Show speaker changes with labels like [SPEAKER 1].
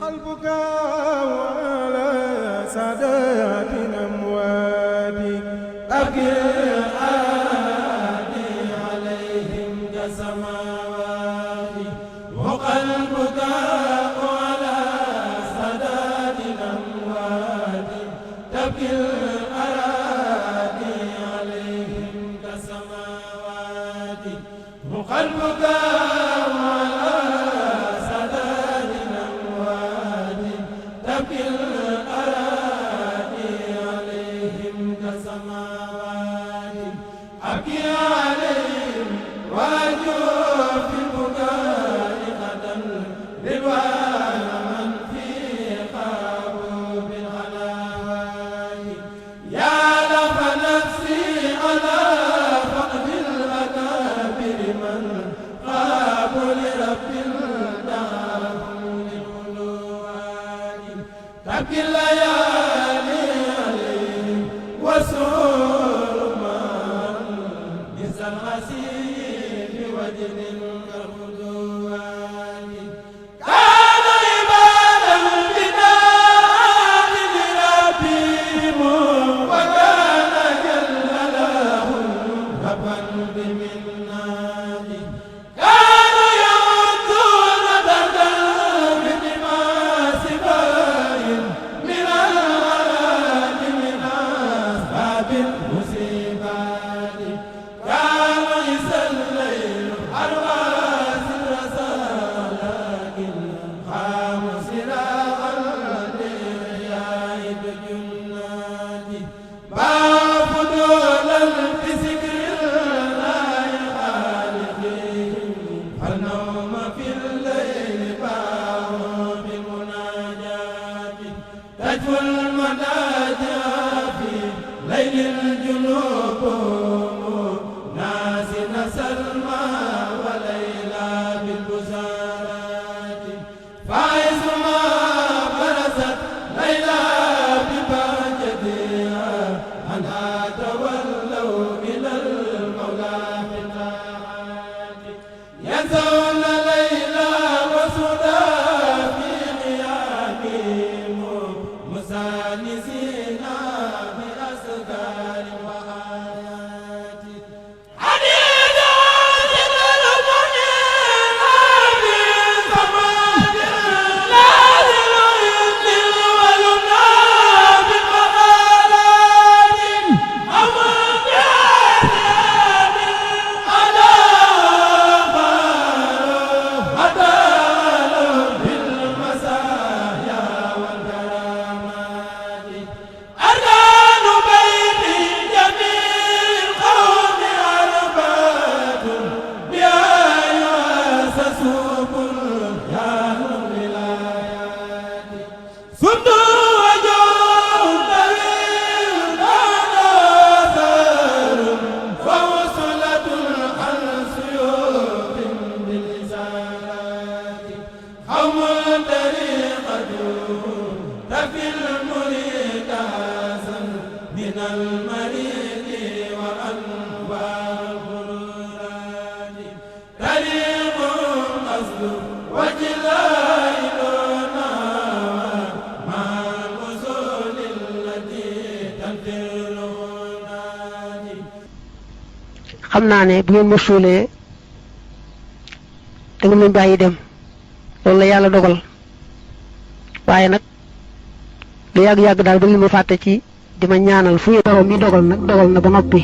[SPEAKER 1] البكاء على سادات الأموات أبكي الآدي عليهم كالسماوات وقلبك على سادات الأموات تبكي الآدي عليهم كالسماوات وقلبك
[SPEAKER 2] xam naa ne bu ngeen ma suulee da ngeen leen bàyyi dem loolu la yàlla dogal waaye nag lu yàgg-yàgg daal ba ngeen ma fàtte ci di ma ñaanal fu ngeen borom mi dogal nag dogal na ba noppi